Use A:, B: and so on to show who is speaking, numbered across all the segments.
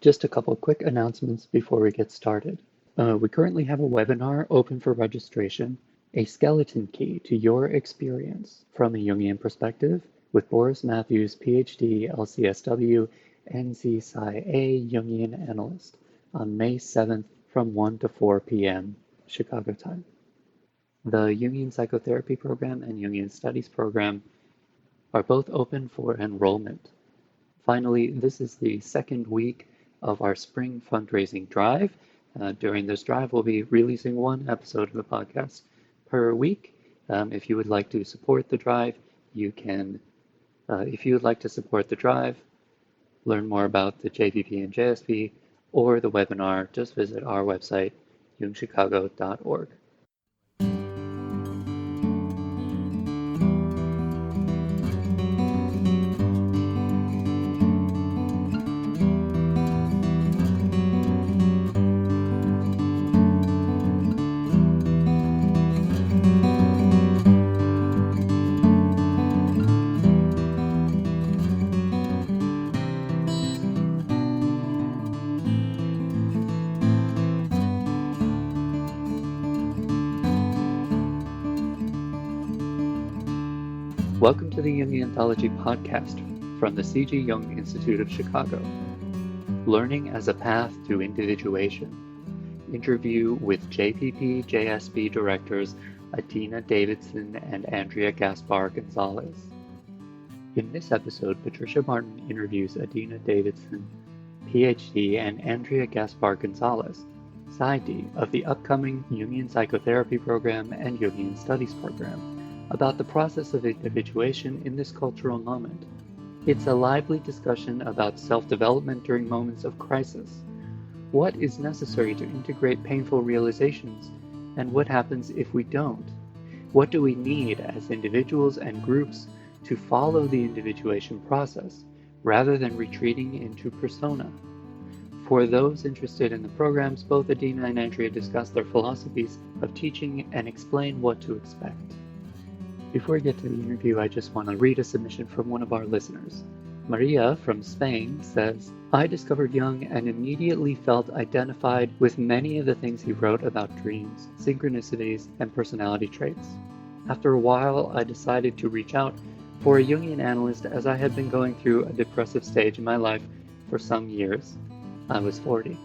A: Just a couple quick announcements before we get started. We currently have a webinar open for registration, A Skeleton Key to Your Experience from a Jungian Perspective with Boris Matthews, PhD, LCSW, NC Sci A Jungian Analyst on May 7th from 1 to 4 p.m. Chicago time. The Jungian Psychotherapy Program and Jungian Studies Program are both open for enrollment. Finally, this is the second week of our spring fundraising drive. During this drive, we'll be releasing one episode of the podcast per week. If you would like to support the drive, you can. If you would like to support the drive, learn more about the JPP and JSP or the webinar, just visit our website, jungchicago.org. Welcome to the Jungian Anthology podcast from the C.G. Jung Institute of Chicago. Learning as a Path to Individuation. Interview with JPP JSP directors Adina Davidson and Andrea Gaspar Gonzalez. In this episode, Patricia Martin interviews Adina Davidson, PhD, and Andrea Gaspar Gonzalez, PsyD, of the upcoming Jungian Psychotherapy Program and Jungian Studies Program, about the process of individuation in this cultural moment. It's a lively discussion about self-development during moments of crisis. What is necessary to integrate painful realizations, and what happens if we don't? What do we need as individuals and groups to follow the individuation process, rather than retreating into persona? For those interested in the programs, both Adina and Andrea discuss their philosophies of teaching and explain what to expect. Before we get to the interview, I just want to read a submission from one of our listeners. Maria from Spain says, I discovered Jung and immediately felt identified with many of the things he wrote about dreams, synchronicities, and personality traits. After a while, I decided to reach out for a Jungian analyst as I had been going through a depressive stage in my life for some years. I was 40.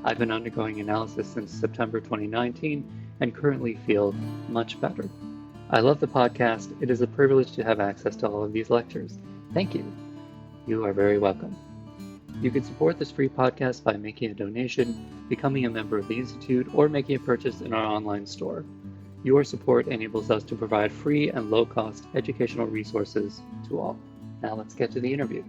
A: I've been undergoing analysis since September 2019 and currently feel much better. I love the podcast. It is a privilege to have access to all of these lectures. Thank you. You are very welcome. You can support this free podcast by making a donation, becoming a member of the Institute, or making a purchase in our online store. Your support enables us to provide free and low-cost educational resources to all. Now let's get to the interview.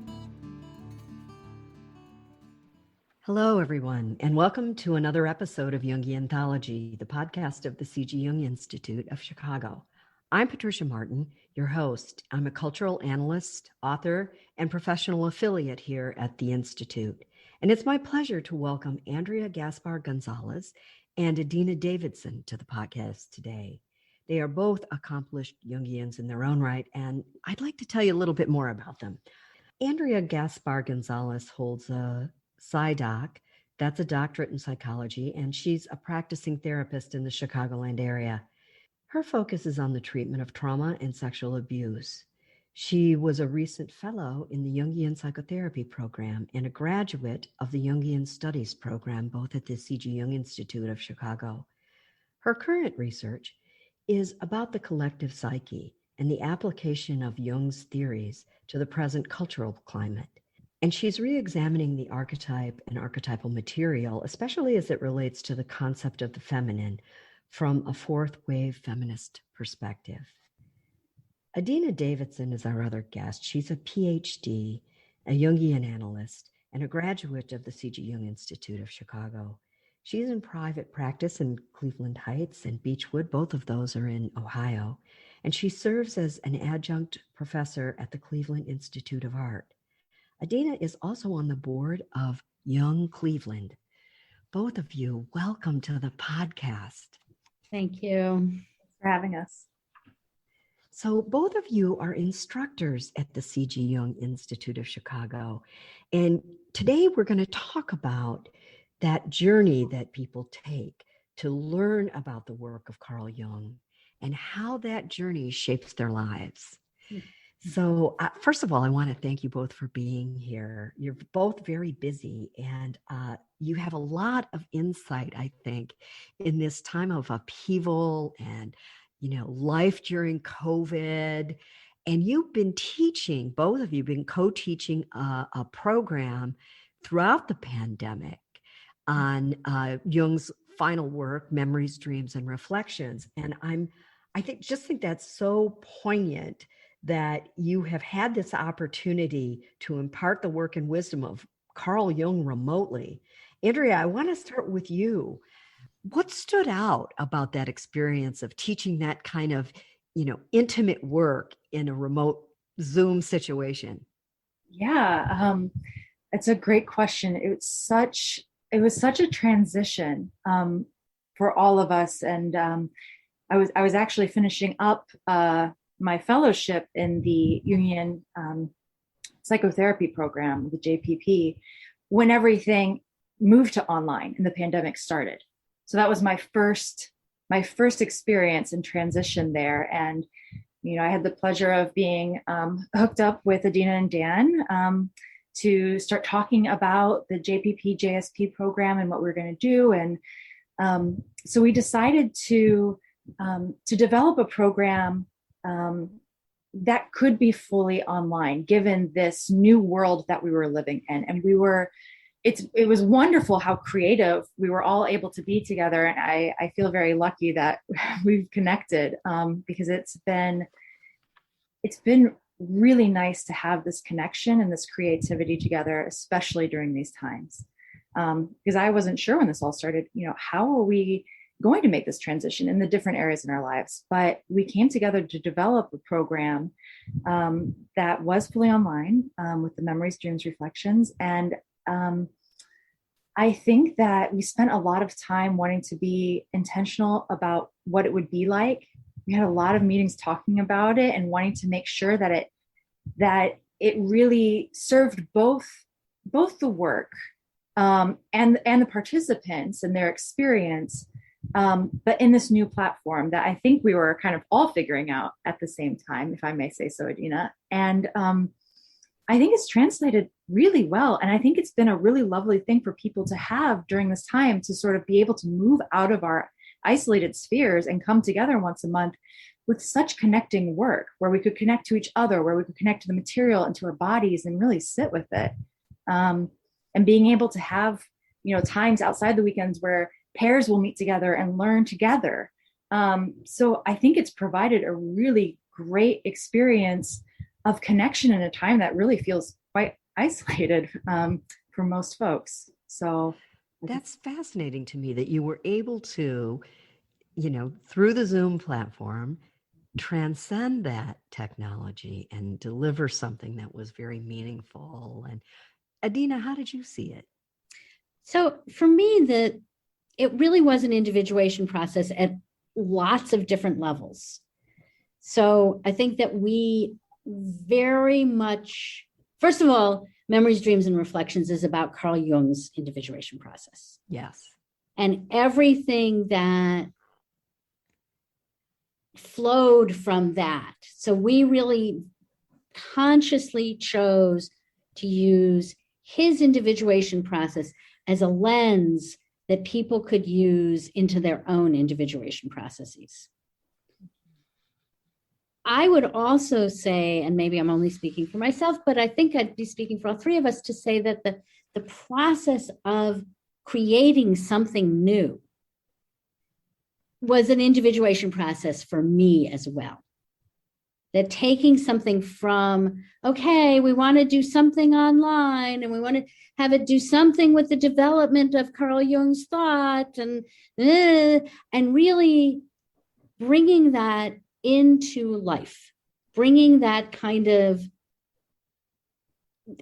B: Hello, everyone, and welcome to another episode of Jungian Anthology, the podcast of the C.G. Jung Institute of Chicago. I'm Patricia Martin, your host. I'm a cultural analyst, author, and professional affiliate here at the Institute. And it's my pleasure to welcome Andrea Gaspar Gonzalez and Adina Davidson to the podcast today. They are both accomplished Jungians in their own right, and I'd like to tell you a little bit more about them. Andrea Gaspar Gonzalez holds a PsyDoc, that's a doctorate in psychology, and she's a practicing therapist in the Chicagoland area. Her focus is on the treatment of trauma and sexual abuse. She was a recent fellow in the Jungian Psychotherapy Program and a graduate of the Jungian Studies Program, both at the C.G. Jung Institute of Chicago. Her current research is about the collective psyche and the application of Jung's theories to the present cultural climate. And she's re-examining the archetype and archetypal material, especially as it relates to the concept of the feminine, from a fourth wave feminist perspective. Adina Davidson is our other guest. She's a PhD, a Jungian analyst, and a graduate of the C.G. Jung Institute of Chicago. She's in private practice in Cleveland Heights and Beechwood. Both of those are in Ohio. And she serves as an adjunct professor at the Cleveland Institute of Art. Adina is also on the board of Jung Cleveland. Both of you, welcome to the podcast.
C: Thank you. Thanks for having us.
B: So both of you are instructors at the C.G. Jung Institute of Chicago. And today we're going to talk about that journey that people take to learn about the work of Carl Jung and how that journey shapes their lives. So first of all, I want to thank you both for being here. You're both very busy and you have a lot of insight, I think, in this time of upheaval and, life during COVID. And you've been teaching, both of you been co-teaching a program throughout the pandemic on Jung's final work, Memories, Dreams, and Reflections. And I think that's so poignant that you have had this opportunity to impart the work and wisdom of Carl Jung remotely. Andrea, I want to start with you. What stood out about that experience of teaching that kind of, intimate work in a remote Zoom situation?
C: Yeah, it's a great question. It was such a transition for all of us, and I was actually finishing up my fellowship in the Jungian psychotherapy program, the JPP, when everything moved to online and the pandemic started. So that was my first experience in transition there. And, I had the pleasure of being hooked up with Adina and Dan to start talking about the JPP, JSP program and what we're going to do. And so we decided to develop a program that could be fully online, given this new world that we were living in. And it was wonderful how creative we were all able to be together. And I feel very lucky that we've connected because it's been really nice to have this connection and this creativity together, especially during these times. Because I wasn't sure when this all started, how are we going to make this transition in the different areas in our lives? But we came together to develop a program that was fully online with the Memories, Dreams, Reflections. And I think that we spent a lot of time wanting to be intentional about what it would be like. We had a lot of meetings talking about it and wanting to make sure that it really served both the work and the participants and their experience, but in this new platform that I think we were kind of all figuring out at the same time, if I may say so, Adina. And I think it's translated really well. And I think it's been a really lovely thing for people to have during this time, to sort of be able to move out of our isolated spheres and come together once a month with such connecting work, where we could connect to each other, where we could connect to the material and to our bodies and really sit with it. And being able to have, times outside the weekends where pairs will meet together and learn together. So I think it's provided a really great experience of connection in a time that really feels quite isolated for most folks. So
B: that's fascinating to me that you were able to, through the Zoom platform, transcend that technology and deliver something that was very meaningful. And Adina, how did you see it?
D: So for me, it really was an individuation process at lots of different levels. So I think that we very much, first of all, Memories, Dreams, and Reflections is about Carl Jung's individuation process.
B: Yes.
D: And everything that flowed from that. So we really consciously chose to use his individuation process as a lens that people could use into their own individuation processes. I would also say, and maybe I'm only speaking for myself, but I think I'd be speaking for all three of us to say that the process of creating something new was an individuation process for me as well. That taking something from, okay, we want to do something online and we want to have it do something with the development of Carl Jung's thought and really bringing that into life, bringing that kind of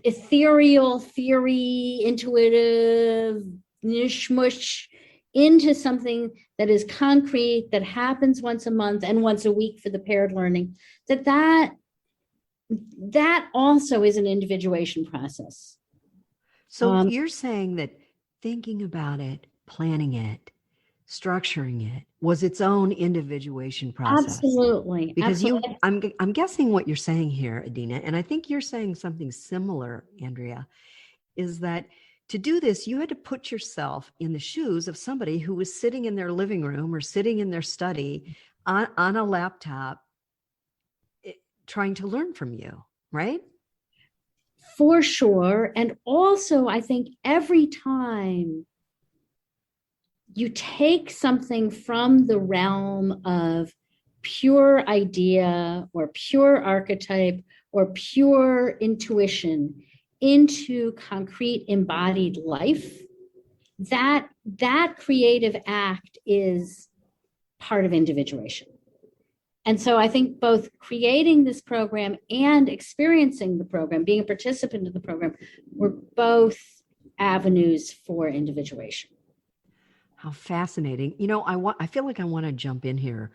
D: ethereal, theory, intuitive, nish-mush into something that is concrete, that happens once a month and once a week for the paired learning, that also is an individuation process.
B: So you're saying that thinking about it, planning it, structuring it was its own individuation process.
D: Absolutely.
B: Because
D: absolutely.
B: I'm guessing what you're saying here, Adina, and I think you're saying something similar, Andrea, is that to do this, you had to put yourself in the shoes of somebody who was sitting in their living room or sitting in their study on a laptop trying to learn from you, right?
D: For sure. And also, I think every time you take something from the realm of pure idea or pure archetype or pure intuition into concrete embodied life, that creative act is part of individuation. And so I think both creating this program and experiencing the program, being a participant in the program, were both avenues for individuation.
B: How fascinating. I feel like I want to jump in here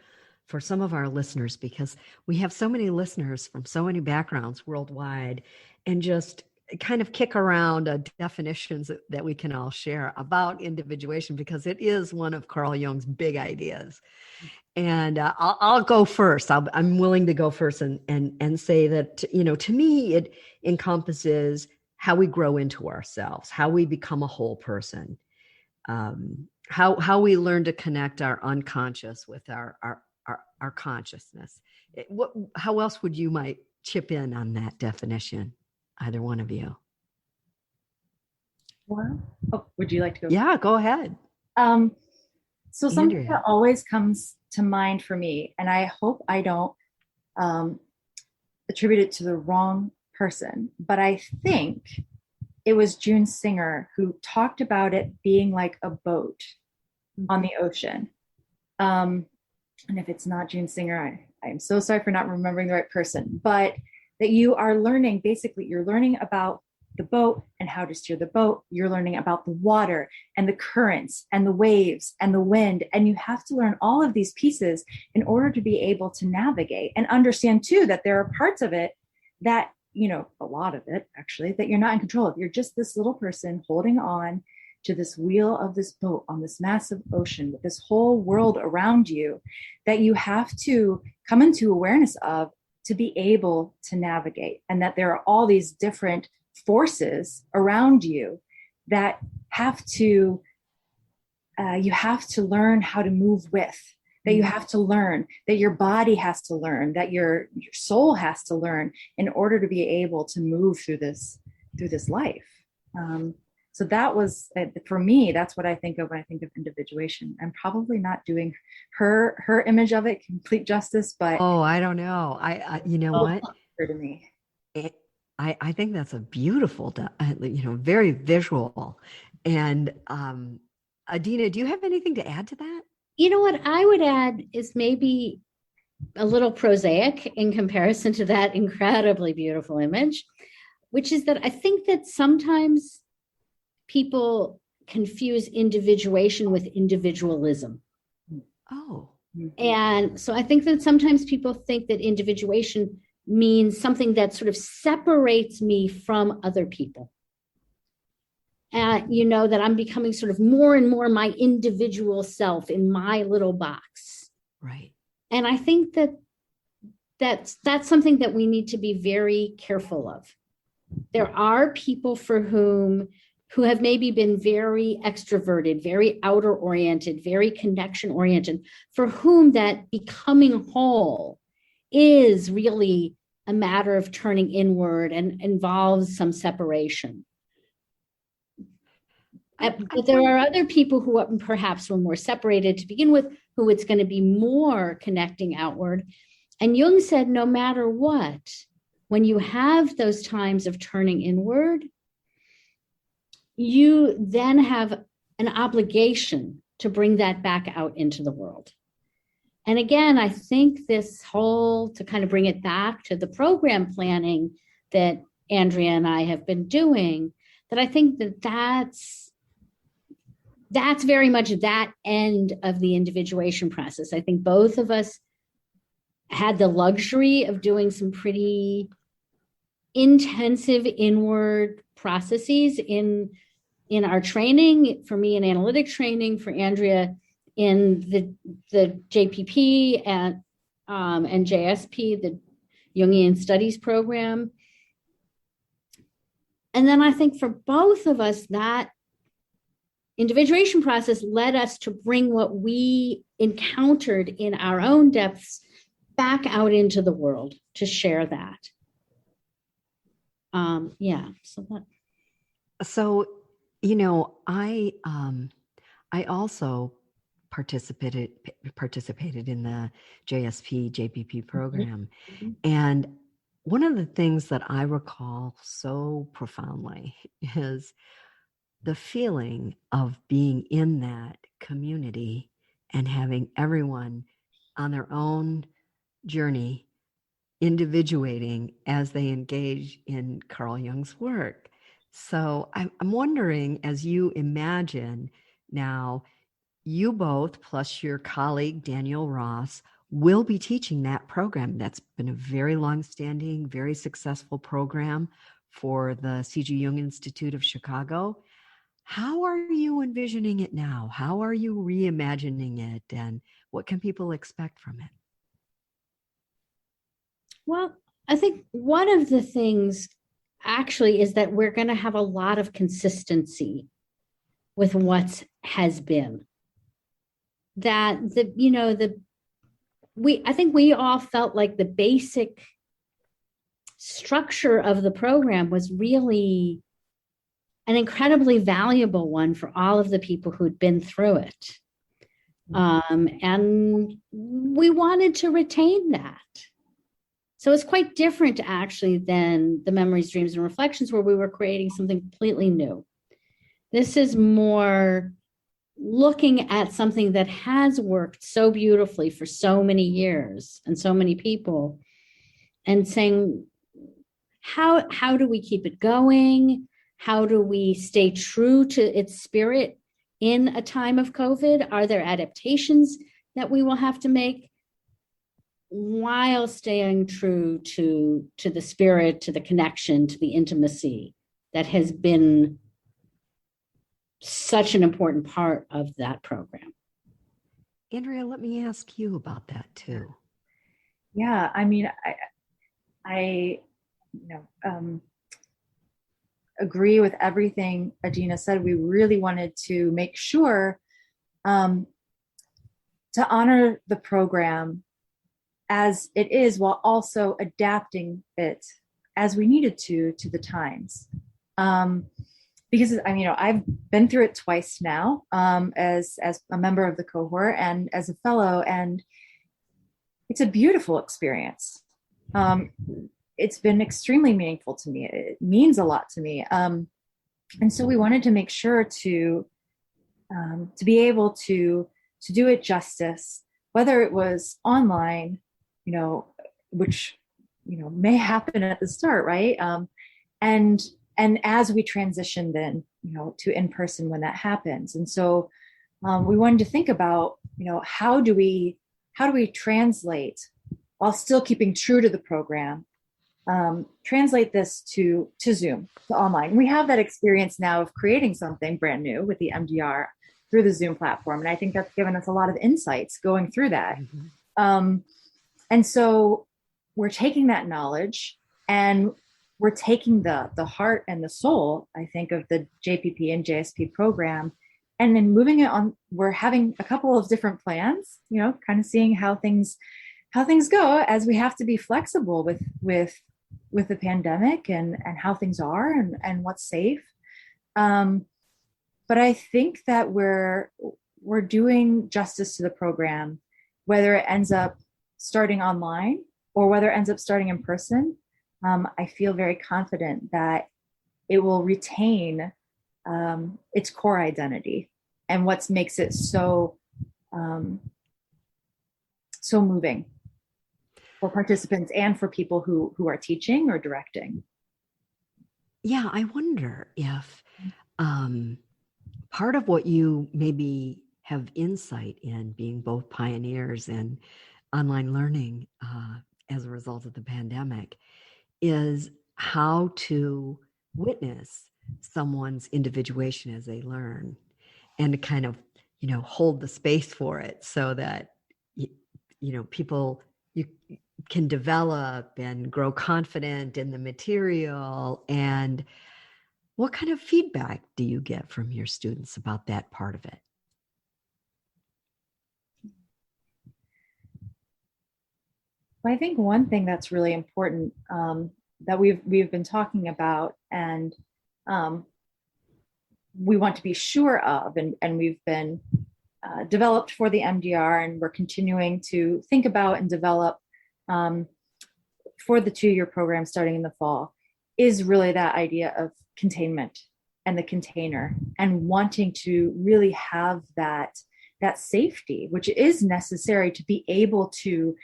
B: for some of our listeners, because we have so many listeners from so many backgrounds worldwide, and just kind of kick around definitions that we can all share about individuation, because it is one of Carl Jung's big ideas. And I'll go first. I'm willing to go first and say that, to me, it encompasses how we grow into ourselves, how we become a whole person, how we learn to connect our unconscious with our consciousness. How else would you might chip in on that definition? Either one of you.
C: Well, would you like to go?
B: Yeah, go ahead.
C: So something
B: Andrea.
C: that always comes to mind for me, and I hope I don't attribute it to the wrong person, but I think it was June Singer who talked about it being like a boat on the ocean. And if it's not June Singer, I'm so sorry for not remembering the right person, but that you are learning, basically you're learning about the boat and how to steer the boat. You're learning about the water and the currents and the waves and the wind. And you have to learn all of these pieces in order to be able to navigate and understand too, that there are parts of it that, a lot of it actually, that you're not in control of. You're just this little person holding on to this wheel of this boat on this massive ocean with this whole world around you that you have to come into awareness of to be able to navigate. And that there are all these different forces around you that you have to learn how to move with, that you have to learn, that your body has to learn, that your soul has to learn in order to be able to move through this life. So that was, for me, that's what I think of when I think of individuation. I'm probably not doing her image of it complete justice, but
B: I don't know. What?
C: To me.
B: I think that's a beautiful, very visual. And Adina, do you have anything to add to that?
D: What I would add is maybe a little prosaic in comparison to that incredibly beautiful image, which is that I think that sometimes people confuse individuation with individualism.
B: Oh.
D: And so I think that sometimes people think that individuation means something that sort of separates me from other people. That I'm becoming sort of more and more my individual self in my little box.
B: Right.
D: And I think that's something that we need to be very careful of. There are people who have maybe been very extroverted, very outer oriented, very connection oriented, for whom that becoming whole is really a matter of turning inward and involves some separation. But there are other people who perhaps were more separated to begin with, who it's going to be more connecting outward. And Jung said, no matter what, when you have those times of turning inward, you then have an obligation to bring that back out into the world. And again, I think to kind of bring it back to the program planning that Andrea and I have been doing, that I think that's that's very much that end of the individuation process. I think both of us had the luxury of doing some pretty intensive inward processes in our training. For me, in analytic training; for Andrea, in the JPP and JSP, the Jungian Studies program. And then I think for both of us, that individuation process led us to bring what we encountered in our own depths back out into the world to share that.
B: So, I also participated in the JSP JPP program,
D: Mm-hmm.
B: and one of the things that I recall so profoundly is the feeling of being in that community and having everyone on their own journey, individuating as they engage in Carl Jung's work. So I'm wondering, as you imagine now, you both plus your colleague Daniel Ross will be teaching that program. That's been a very long-standing, very successful program for the C.G. Jung Institute of Chicago. How are you envisioning it now? How are you reimagining it? And what can people expect from it?
D: Well, I think one of the things actually is that we're going to have a lot of consistency with what has been. That I think we all felt like the basic structure of the program was really an incredibly valuable one for all of the people who'd been through it. And we wanted to retain that. So it's quite different actually than the Memories, Dreams, and Reflections, where we were creating something completely new. This is more looking at something that has worked so beautifully for so many years and so many people, and saying, how do we keep it going? How do we stay true to its spirit in a time of COVID? Are there adaptations that we will have to make while staying true to the spirit, to the connection, to the intimacy that has been such an important part of that program?
B: Andrea, let me ask you about that too.
C: Yeah, I mean, I agree with everything Adina said. We really wanted to make sure to honor the program as it is, while also adapting it as we needed to the times. Because I've been through it twice now, as a member of the cohort and as a fellow, and it's a beautiful experience. It's been extremely meaningful to me. It means a lot to me, and so we wanted to make sure to be able to do it justice, whether it was online, which may happen at the start, right? And as we transition then, to in-person when that happens. And so we wanted to think about, how do we translate while still keeping true to the program, translate this to Zoom, to online. We have that experience now of creating something brand new with the MDR through the Zoom platform. And I think that's given us a lot of insights going through that. Mm-hmm. And so we're taking that knowledge and we're taking the heart and the soul, I think, of the JPP and JSP program, and then moving it on. We're having a couple of different plans, kind of seeing how things go, as we have to be flexible with the pandemic and how things are and what's safe. But I think that we're doing justice to the program, whether it ends up starting online or whether it ends up starting in person. I feel very confident that it will retain its core identity and what makes it so moving for participants and for people who are teaching or directing.
B: Yeah, I wonder if part of what you maybe have insight in, being both pioneers in online learning as a result of the pandemic, is how to witness someone's individuation as they learn, and to kind of, hold the space for it so that, people, you can develop and grow confident in the material. And what kind of feedback do you get from your students about that part of it?
C: Well, I think one thing that's really important that we've been talking about, and we want to be sure of, and we've been developed for the MDR, and we're continuing to think about and develop for the 2-year program starting in the fall, is really that idea of containment and the container, and wanting to really have that safety, which is necessary to be able to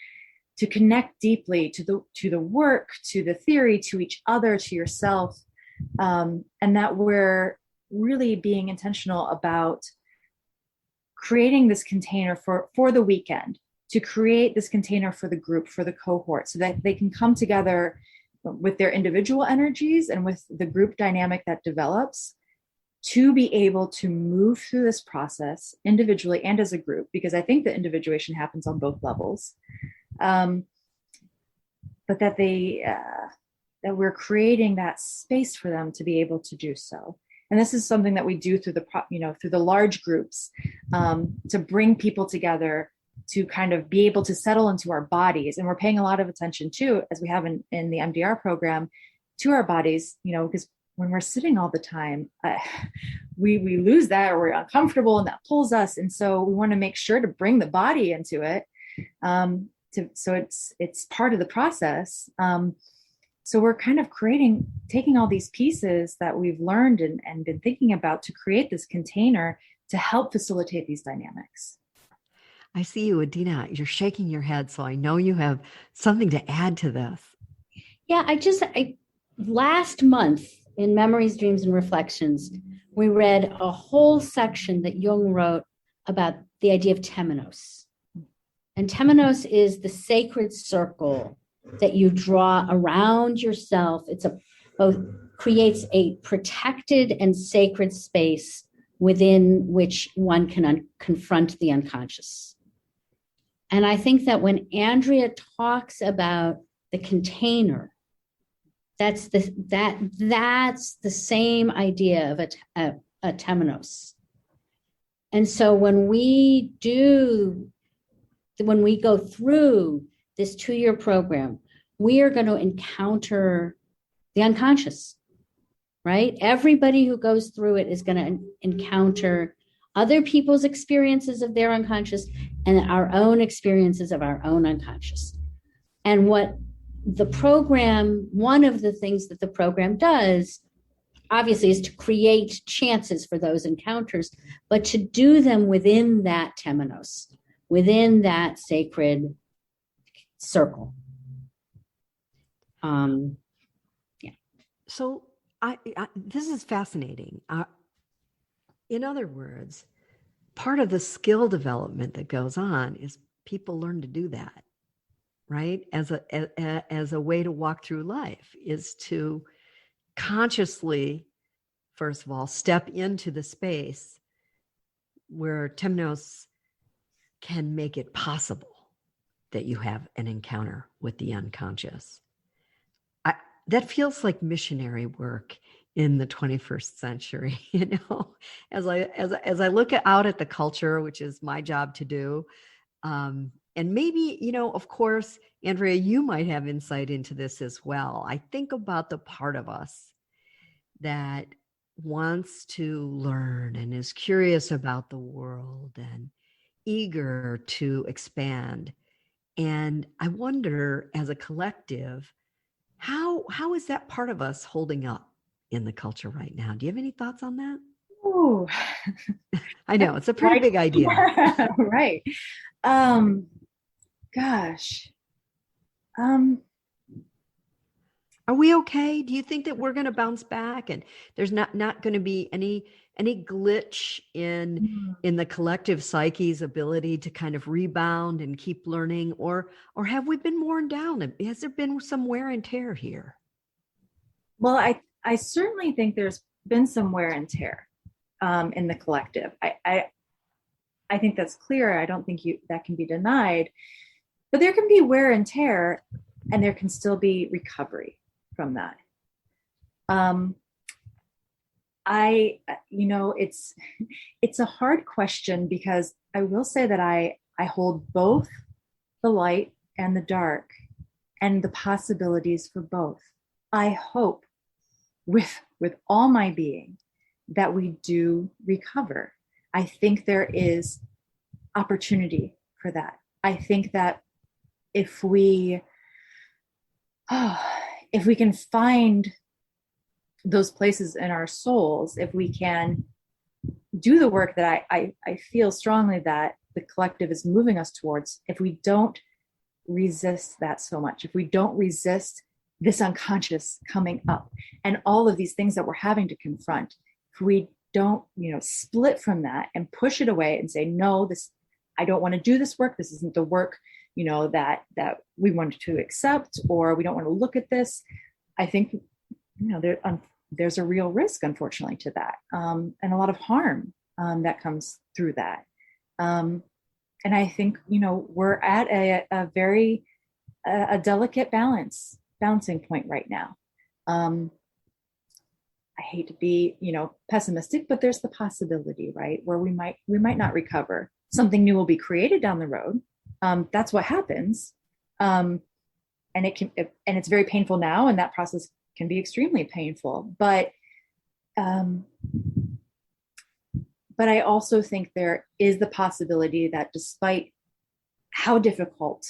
C: connect deeply to the work, to the theory, to each other, to yourself, and that we're really being intentional about creating this container for the weekend, to create this container for the group, for the cohort, so that they can come together with their individual energies and with the group dynamic that develops, to be able to move through this process individually and as a group, because I think the individuation happens on both levels. But that that we're creating that space for them to be able to do so. And this is something that we do through the large groups, to bring people together, to kind of be able to settle into our bodies. And we're paying a lot of attention too, as we have in the MDR program, to our bodies, because when we're sitting all the time, we lose that, or we're uncomfortable, and that pulls us. And so we want to make sure to bring the body into it. So it's part of the process. So we're kind of taking all these pieces that we've learned and been thinking about to create this container to help facilitate these dynamics.
B: I see you, Adina. You're shaking your head, so I know you have something to add to this.
D: Yeah, last month in Memories, Dreams, and Reflections, we read a whole section that Jung wrote about the idea of temenos. And temenos is the sacred circle that you draw around yourself. Both creates a protected and sacred space within which one can confront the unconscious. And I think that when Andrea talks about the container, that's the same idea of a temenos. And so when we go through this 2-year program, we are going to encounter the unconscious, right? Everybody who goes through it is going to encounter other people's experiences of their unconscious and our own experiences of our own unconscious. And one of the things that the program does, obviously, is to create chances for those encounters, but to do them within that temenos, within that sacred circle. Yeah.
B: So this is fascinating. In other words, part of the skill development that goes on is people learn to do that, right? As a way to walk through life, is to consciously, first of all, step into the space where temenos can make it possible that you have an encounter with the unconscious. That feels like missionary work in the 21st century, as I look out at the culture, which is my job to do. And maybe, of course, Andrea, you might have insight into this as well. I think about the part of us that wants to learn and is curious about the world and eager to expand. And I wonder, as a collective, how is that part of us holding up in the culture right now? Do you have any thoughts on that?
C: Ooh.
B: I know it's a pretty big idea.
C: Right. Gosh.
B: Are we okay? Do you think that we're going to bounce back and there's not going to be any glitch in the collective psyche's ability to kind of rebound and keep learning, or have we been worn down? Has there been some wear and tear here?
C: Well, I certainly think there's been some wear and tear in the collective. I think that's clear. I don't think that can be denied. But there can be wear and tear, and there can still be recovery from that. It's a hard question, because I will say that I hold both the light and the dark and the possibilities for both. I hope with all my being that we do recover. I think there is opportunity for that. I think that if we can find those places in our souls, if we can do the work that I feel strongly that the collective is moving us towards, if we don't resist that so much, if we don't resist this unconscious coming up and all of these things that we're having to confront, if we don't, split from that and push it away and say, no, I don't want to do this work. This isn't the work, that we wanted to accept, or we don't want to look at this. I think, there's a real risk, unfortunately, to that, and a lot of harm that comes through that. And I think, we're at a very delicate balancing point right now. I hate to be, pessimistic, but there's the possibility, right, where we might not recover. Something new will be created down the road. That's what happens, and it's very painful now, and that process can be extremely painful. But I also think there is the possibility that despite how difficult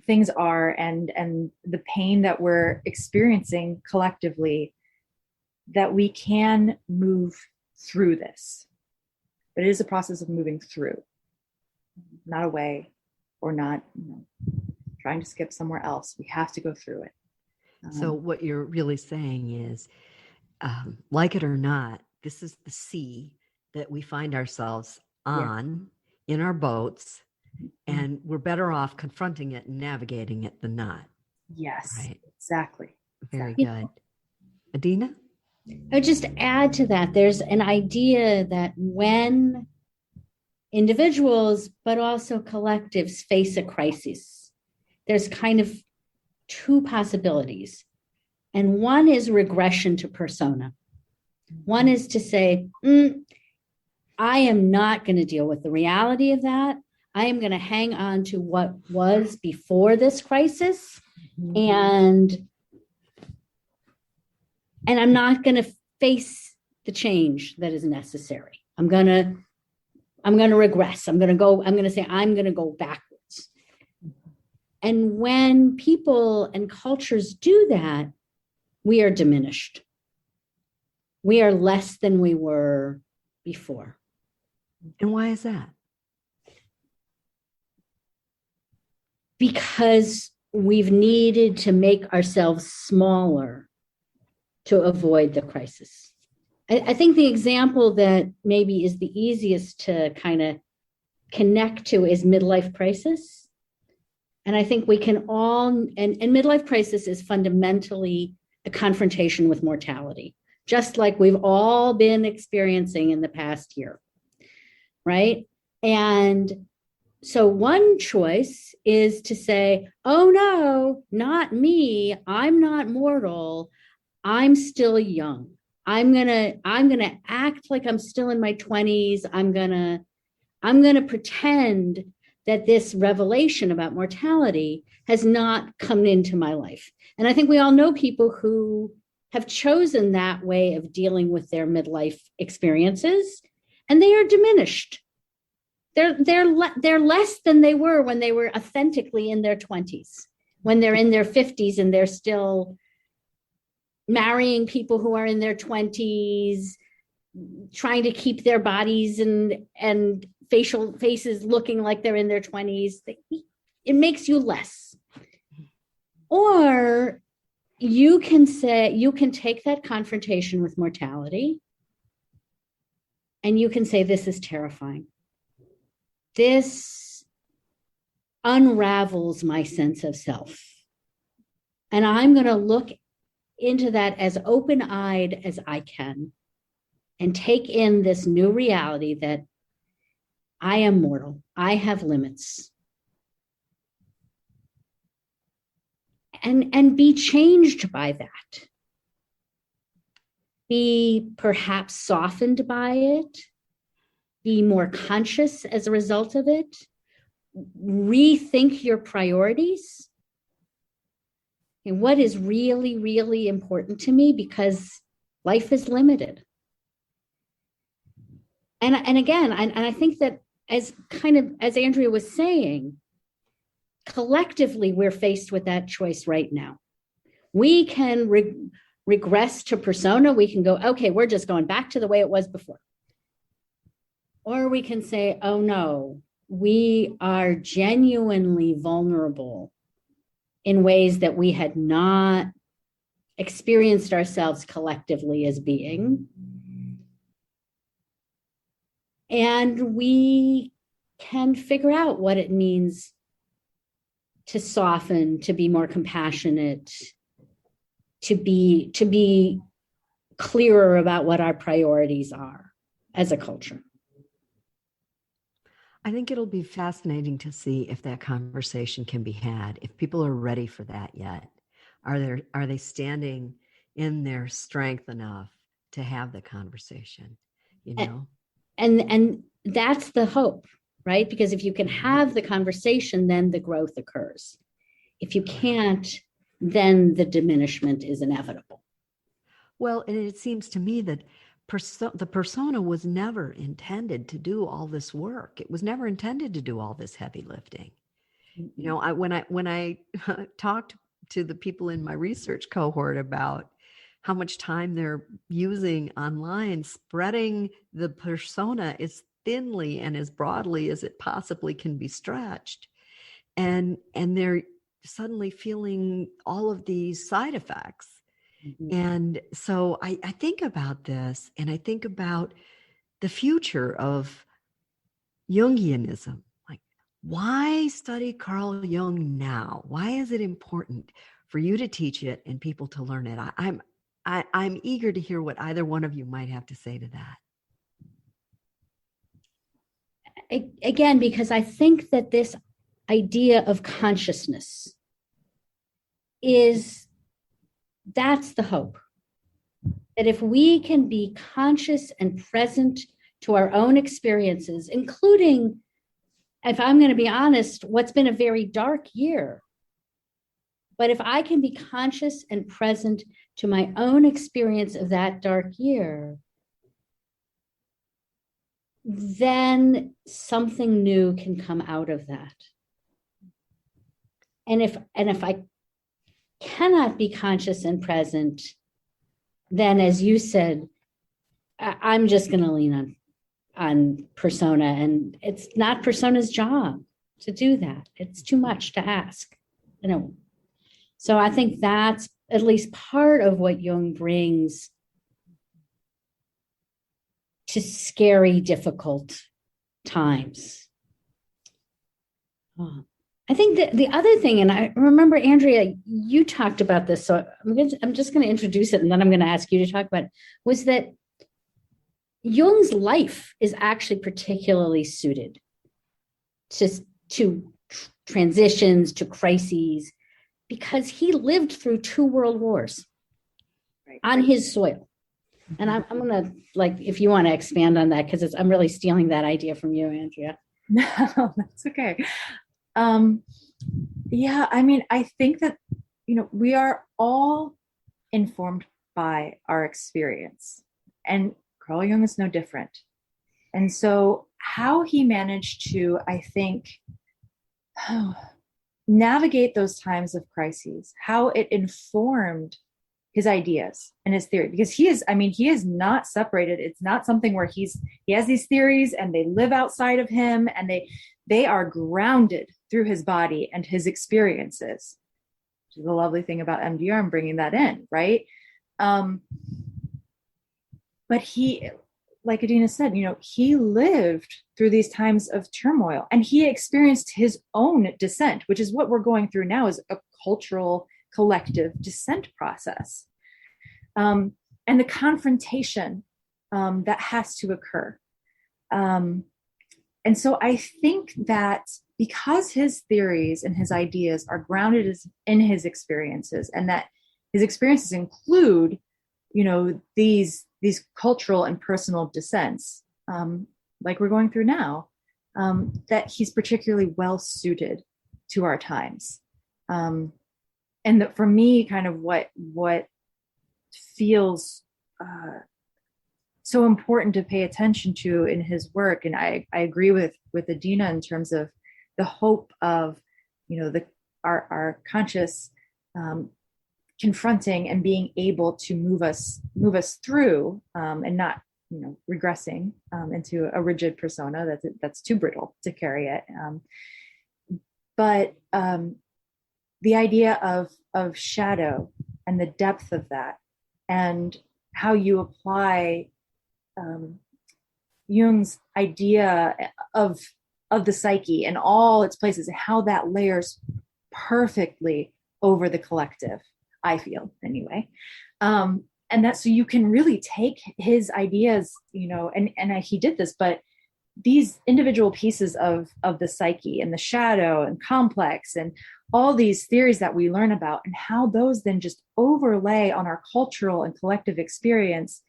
C: things are and the pain that we're experiencing collectively, that we can move through this. But it is a process of moving through, not away, or not trying to skip somewhere else. We have to go through it.
B: So what you're really saying is, like it or not, this is the sea that we find ourselves on in our boats, and we're better off confronting it and navigating it than not.
C: Yes,
B: right?
C: Exactly.
B: Very good. Adina?
D: I would just add to that, there's an idea that when individuals, but also collectives, face a crisis, there's kind of two possibilities. And one is regression to persona. One is to say, I am not going to deal with the reality of that. I am going to hang on to what was before this crisis, and I'm not going to face the change that is necessary. I'm going to regress. I'm going to go backwards. And when people and cultures do that, we are diminished. We are less than we were before.
B: And why is that?
D: Because we've needed to make ourselves smaller to avoid the crisis. I think the example that maybe is the easiest to kind of connect to is midlife crisis. And I think we can all, and midlife crisis is fundamentally a confrontation with mortality, just like we've all been experiencing in the past year, right? And so one choice is to say, oh no, not me. I'm not mortal. I'm still young. I'm gonna act like I'm still in my 20s. I'm gonna pretend that this revelation about mortality has not come into my life. And I think we all know people who have chosen that way of dealing with their midlife experiences, and they are diminished. They're less than they were when they were authentically in their 20s, when they're in their 50s and they're still marrying people who are in their 20s, trying to keep their bodies and faces looking like they're in their 20s. It makes you less. Or you can take that confrontation with mortality and you can say, this is terrifying. This unravels my sense of self. And I'm going to look into that as open-eyed as I can and take in this new reality that I am mortal. I have limits. And be changed by that. Be perhaps softened by it. Be more conscious as a result of it. Rethink your priorities. And what is really, really important to me, because life is limited. And again, I think that as Andrea was saying, collectively, we're faced with that choice right now. We can regress to persona. We can go, okay, we're just going back to the way it was before. Or we can say, oh no, we are genuinely vulnerable in ways that we had not experienced ourselves collectively as being. And we can figure out what it means to soften, to be more compassionate, to be clearer about what our priorities are as a culture.
B: I think it'll be fascinating to see if that conversation can be had, if people are ready for that yet. Are they standing in their strength enough to have the conversation, you know?
D: And that's the hope, right? Because if you can have the conversation, then the growth occurs. If you can't, then the diminishment is inevitable.
B: Well, and it seems to me that the persona was never intended to do all this work. It was never intended to do all this heavy lifting. Mm-hmm. You know, when I talked to the people in my research cohort about how much time they're using online, spreading the persona as thinly and as broadly as it possibly can be stretched, and they're suddenly feeling all of these side effects. Mm-hmm. And so I think about this, and I think about the future of Jungianism. Like, why study Carl Jung now? Why is it important for you to teach it and people to learn it? I'm eager to hear what either one of you might have to say to that.
D: Again, because I think that this idea of consciousness that's the hope. That if we can be conscious and present to our own experiences, including, if I'm going to be honest, what's been a very dark year. But if I can be conscious and present to my own experience of that dark year, then something new can come out of that. And if I cannot be conscious and present, then, as you said, I'm just going to lean on persona, and it's not persona's job to do that. It's too much to ask, you know. So I think that's at least part of what Jung brings to scary, difficult times. I think that the other thing, and I remember, Andrea, you talked about this, so I'm just going to introduce it, and then I'm going to ask you to talk about it, was that Jung's life is actually particularly suited to transitions, to crises, because he lived through 2 world wars on his soil. And I'm going to, like, if you want to expand on that, because I'm really stealing that idea from you, Andrea.
C: No, that's okay. Yeah, I mean, I think that, you know, we are all informed by our experience, and Carl Jung is no different. And so how he managed to, I think, navigate those times of crises, how it informed his ideas and his theory, because he is not separated. It's not something where he has these theories and they live outside of him, and they are grounded through his body and his experiences, which is the lovely thing about MDR and bringing that in, right? But like Adina said, he lived through these times of turmoil, and he experienced his own dissent, which is what we're going through now, is a cultural collective dissent process. And the confrontation that has to occur. And so I think that because his theories and his ideas are grounded in his experiences, and that his experiences include, these cultural and personal dissents, like we're going through now, that he's particularly well suited to our times. And that for me, kind of what feels so important to pay attention to in his work, and I agree with Adina in terms of the hope of our conscious confronting and being able to move us through, and not regressing into a rigid persona that's too brittle to carry it, but the idea of shadow and the depth of that, and how you apply Jung's idea of the psyche and all its places, and how that layers perfectly over the collective, I feel anyway. And that, so you can really take his ideas, and he did this, but these individual pieces of the psyche and the shadow and complex and all these theories that we learn about, and how those then just overlay on our cultural and collective experience.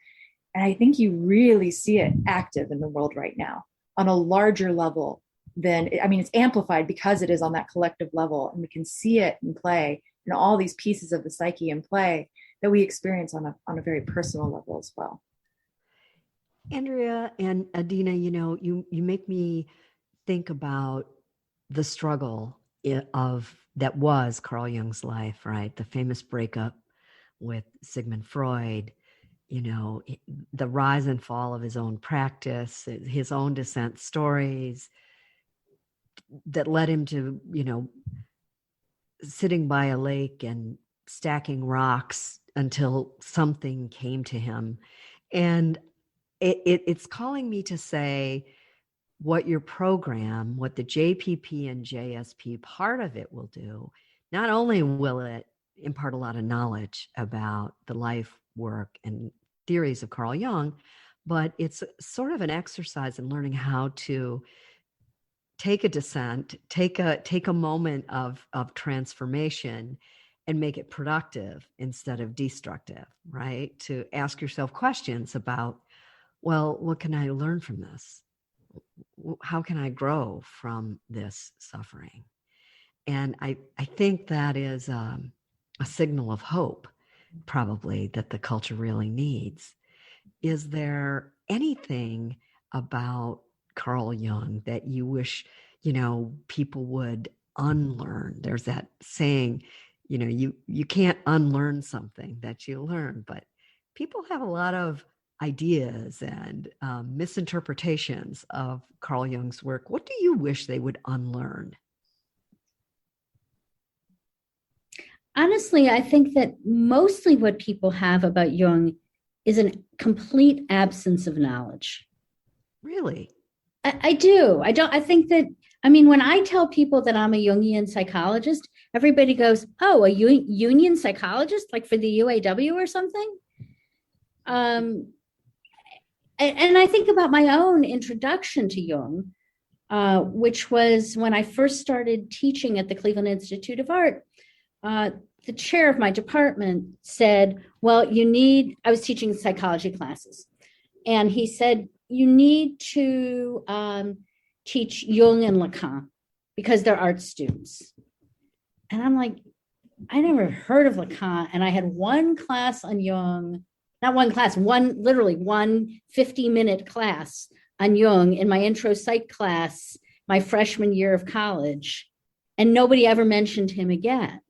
C: And I think you really see it active in the world right now on a larger level than, it's amplified because it is on that collective level, and we can see it in play, and all these pieces of the psyche in play that we experience on a very personal level as well.
B: Andrea and Adina, you make me think about the struggle that was Carl Jung's life, right? The famous breakup with Sigmund Freud, the rise and fall of his own practice, his own dissent stories that led him to, sitting by a lake and stacking rocks until something came to him. And it's calling me to say what your program, what the JPP and JSP part of it will do. Not only will it impart a lot of knowledge about the life, work, and theories of Carl Jung, but it's sort of an exercise in learning how to take a dissent, take a moment of transformation, and make it productive instead of destructive, right? To ask yourself questions about, well, what can I learn from this? How can I grow from this suffering? And I think that is a signal of hope, probably, that the culture really needs. Is there anything about Carl Jung that you wish, people would unlearn? There's that saying, you can't unlearn something that you learn, but people have a lot of ideas and misinterpretations of Carl Jung's work. What do you wish they would unlearn?
D: Honestly, I think that mostly what people have about Jung is a complete absence of knowledge.
B: Really?
D: I do. I think that, when I tell people that I'm a Jungian psychologist, everybody goes, oh, a Jungian psychologist, like for the UAW or something? And I think about my own introduction to Jung, which was when I first started teaching at the Cleveland Institute of Art. The chair of my department said, well, I was teaching psychology classes, and he said, you need to teach Jung and Lacan because they're art students. And I'm like, I never heard of Lacan. And I had one class on Jung, not one class, literally one 50-minute class on Jung in my intro psych class, my freshman year of college. And nobody ever mentioned him again.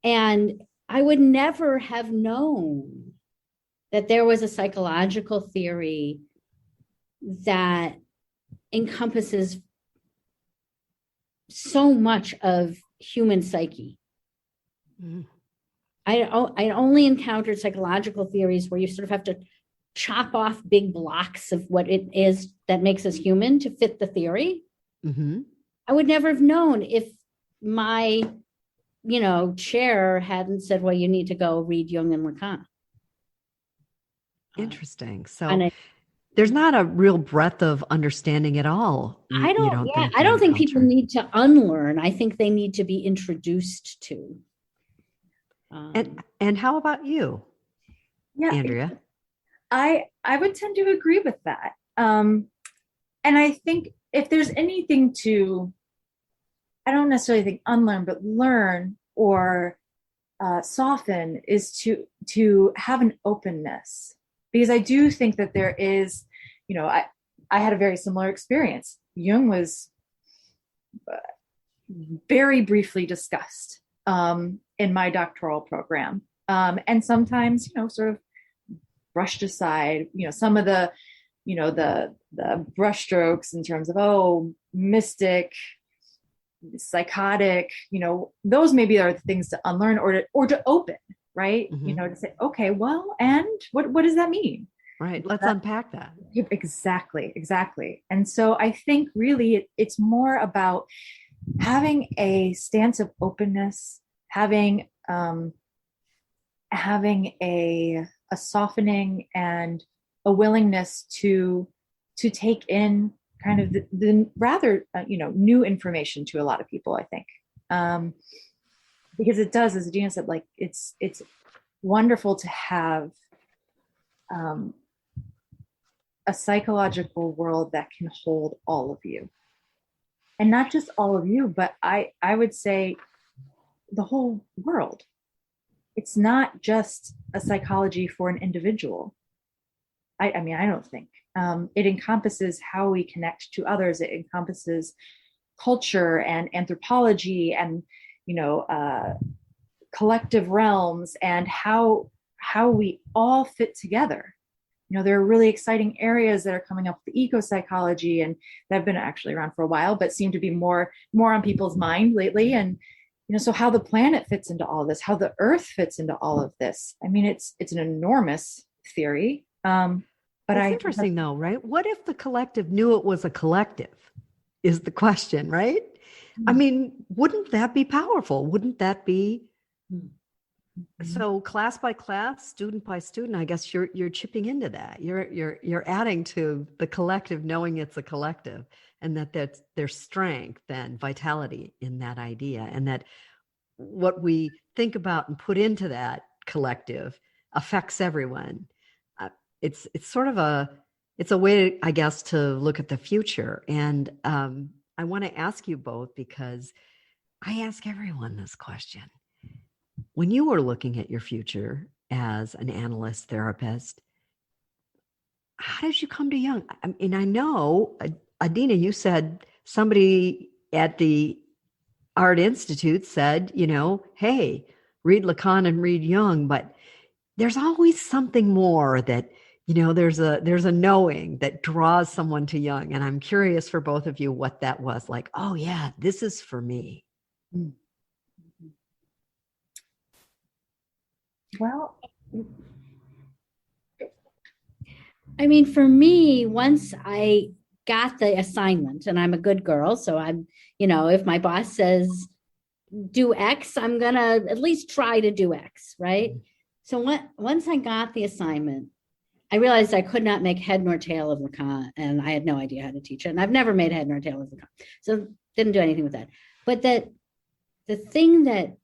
D: And I would never have known that there was a psychological theory that encompasses so much of human psyche. I only encountered psychological theories where you sort of have to chop off big blocks of what it is that makes us human to fit the theory.
B: Mm-hmm.
D: I would never have known if my, chair hadn't said, well, you need to go read Jung and Lacan.
B: Interesting. So
D: And
B: there's not a real breadth of understanding at all.
D: I don't
B: in
D: think people
B: culture.
D: need to unlearn. I think they need to be introduced to.
B: And how about you, Andrea?
C: I would tend to agree with that. And I think if there's anything to, I don't necessarily think unlearn, but learn or soften, is to have an openness. Because I do think that there is, I had a very similar experience. Jung was very briefly discussed in my doctoral program. And sometimes, sort of brushed aside, some of the, the brushstrokes in terms of, mystic, psychotic, those maybe are the things to unlearn or to open, right?
B: Mm-hmm.
C: To say, okay, well, and what does that mean?
B: Right. Let's unpack that.
C: Exactly. And so I think really it's more about having a stance of openness, having a softening and a willingness to take in kind of the rather new information to a lot of people, I think, because it does, as Adina said, like it's wonderful to have a psychological world that can hold all of you, and not just all of you, but I would say the whole world. It's not just a psychology for an individual. I mean, I don't think. It encompasses how we connect to others. It encompasses culture and anthropology and, collective realms and how we all fit together. There are really exciting areas that are coming up with eco-psychology, and that have been actually around for a while, but seem to be more on people's mind lately. And, so how the planet fits into all this, how the earth fits into all of this. I mean, it's an enormous theory. But
B: it's interesting though, right? What if the collective knew it was a collective is the question, right? Mm-hmm. I mean, wouldn't that be powerful? Wouldn't that be? Mm-hmm. So class by class, student by student, I guess you're chipping into that. You're adding to the collective, knowing it's a collective, and that there's strength and vitality in that idea, and that what we think about and put into that collective affects everyone. It's sort of it's a way, I guess, to look at the future. And I want to ask you both, because I ask everyone this question. When you were looking at your future as an analyst therapist, how did you come to Jung? I mean, I know, Adina, you said somebody at the Art Institute said, hey, read Lacan and read Jung, but there's always something more that, there's a knowing that draws someone to Jung. And I'm curious for both of you what that was like. Oh yeah, this is for me.
C: Well,
D: I mean, for me, once I got the assignment, and I'm a good girl, so I'm, if my boss says do X, I'm going to at least try to do X, right? So once I got the assignment, I realized I could not make head nor tail of Lacan, and I had no idea how to teach it. And I've never made head nor tail of Lacan, so didn't do anything with that. But that the thing that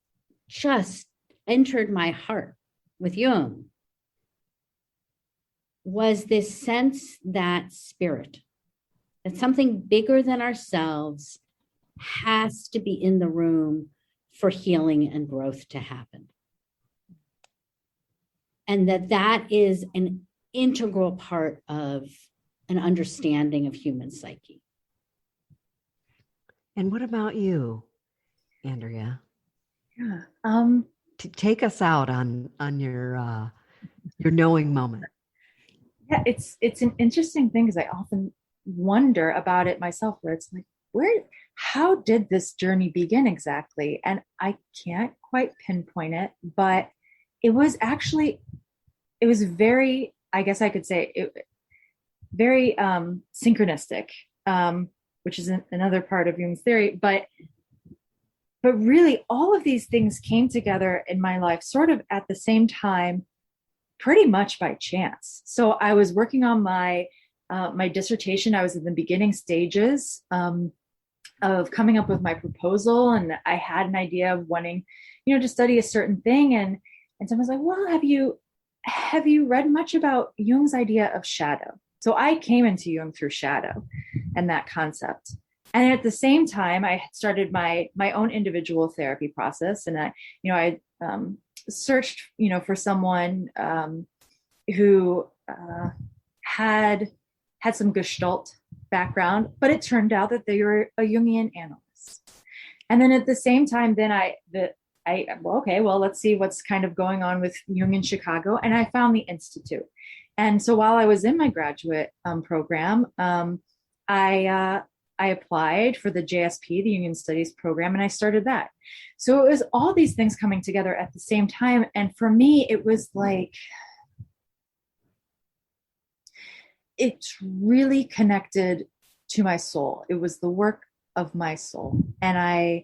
D: just entered my heart with Jung was this sense that spirit, that something bigger than ourselves has to be in the room for healing and growth to happen. And that is an integral part of an understanding of human psyche.
B: And what about you, Andrea?
C: Yeah.
B: To take us out on your knowing moment.
C: Yeah, it's an interesting thing, because I often wonder about it myself, where it's like, how did this journey begin exactly? And I can't quite pinpoint it, but it was very I guess I could say very synchronistic, which is another part of Jung's theory. But really, all of these things came together in my life sort of at the same time, pretty much by chance. So I was working on my dissertation. I was in the beginning stages of coming up with my proposal, and I had an idea of wanting, to study a certain thing. And someone's like, well, have you read much about Jung's idea of shadow? So I came into Jung through shadow and that concept. And at the same time, I started my own individual therapy process. And I searched, for someone who had some Gestalt background, but it turned out that they were a Jungian analyst. And then at the same time, let's see what's kind of going on with Jung in Chicago. And I found the Institute. And so while I was in my graduate program, I applied for the JSP, the Jungian Studies program, and I started that. So it was all these things coming together at the same time. And for me, it was like, it's really connected to my soul. It was the work of my soul. And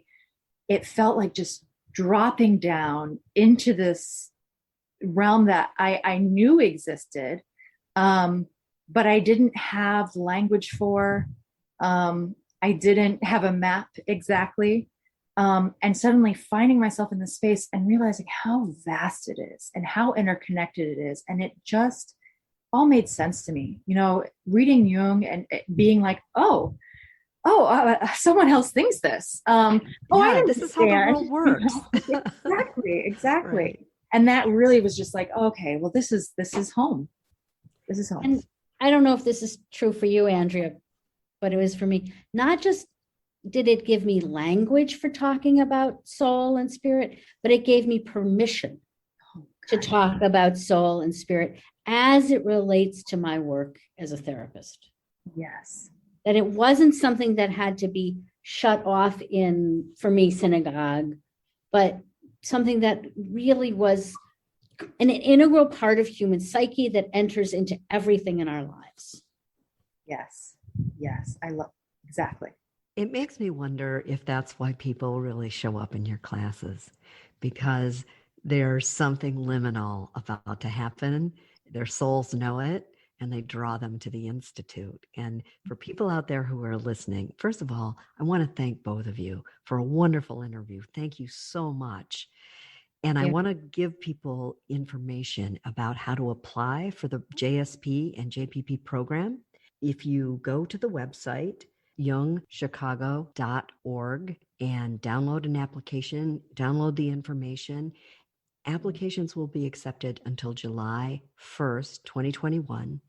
C: it felt like just dropping down into this realm that I knew existed, but I didn't have language for. I didn't have a map exactly. And suddenly finding myself in this space and realizing how vast it is and how interconnected it is. And it just all made sense to me, reading Jung and being like, someone else thinks this.
B: This is how the world works.
C: Exactly.
B: Right.
C: And that really was just like, okay, well, this is home. This is home.
D: And I don't know if this is true for you, Andrea, but it was for me. Not just did it give me language for talking about soul and spirit, but it gave me permission to talk about soul and spirit as it relates to my work as a therapist.
C: Yes.
D: That it wasn't something that had to be shut off in, for me, synagogue, but something that really was an integral part of human psyche that enters into everything in our lives.
C: Yes. I love, exactly.
B: It makes me wonder if that's why people really show up in your classes, because there's something liminal about to happen. Their souls know it, and they draw them to the Institute. And for people out there who are listening, first of all, I want to thank both of you for a wonderful interview. Thank you so much. And I want to give people information about how to apply for the JSP and JPP program. If you go to the website, jungchicago.org, and download an application, download the information. Applications will be accepted until July 1st, 2021,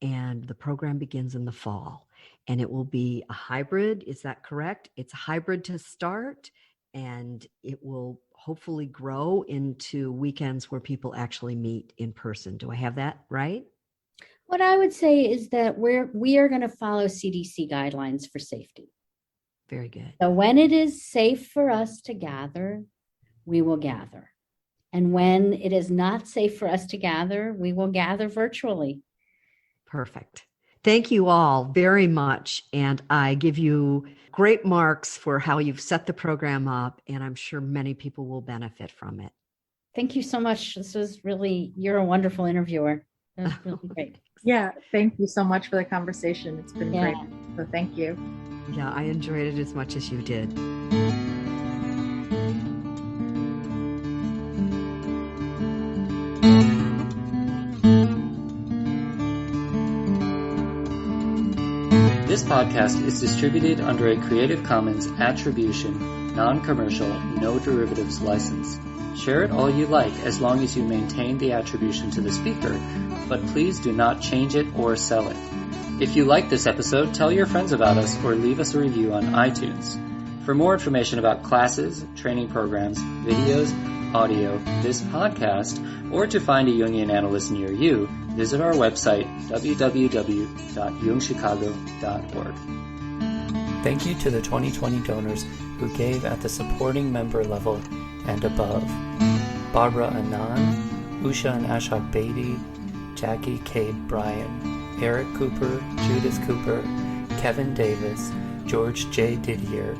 B: and the program begins in the fall. And it will be a hybrid. Is that correct? It's a hybrid to start, and it will hopefully grow into weekends where people actually meet in person. Do I have that right?
D: What I would say is that we are going to follow CDC guidelines for safety.
B: Very good.
D: So when it is safe for us to gather, we will gather. And when it is not safe for us to gather, we will gather virtually.
B: Perfect. Thank you all very much. And I give you great marks for how you've set the program up, and I'm sure many people will benefit from it.
D: Thank you so much. This was really, you're a wonderful interviewer. That was really great.
C: Yeah, thank you so much for the conversation. It's been great. So thank you.
B: Yeah, I enjoyed it as much as you did.
A: This podcast is distributed under a Creative Commons Attribution, Non-Commercial, No Derivatives license. Share it all you like as long as you maintain the attribution to the speaker, but please do not change it or sell it. If you like this episode, tell your friends about us or leave us a review on iTunes. For more information about classes, training programs, videos, audio, this podcast, or to find a Jungian analyst near you, visit our website, www.jungchicago.org. Thank you to the 2020 donors who gave at the supporting member level and above: Barbara Anand, Usha and Ashok Beatty,
E: Jackie Cade Bryan, Eric Cooper, Judith Cooper, Kevin Davis, George J. Didier,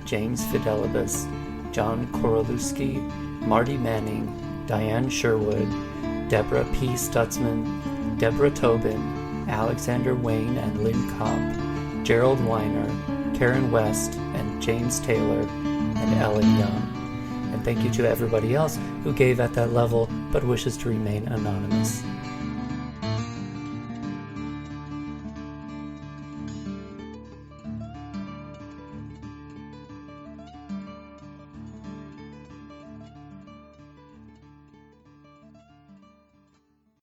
E: James Fidelibus, John Korolewski, Marty Manning, Diane Sherwood, Deborah P. Stutzman, Deborah Tobin, Alexander Wayne and Lynn Kopp, Gerald Weiner, Karen West, and James Taylor, and Ellen Young. And thank you to everybody else who gave at that level but wishes to remain anonymous.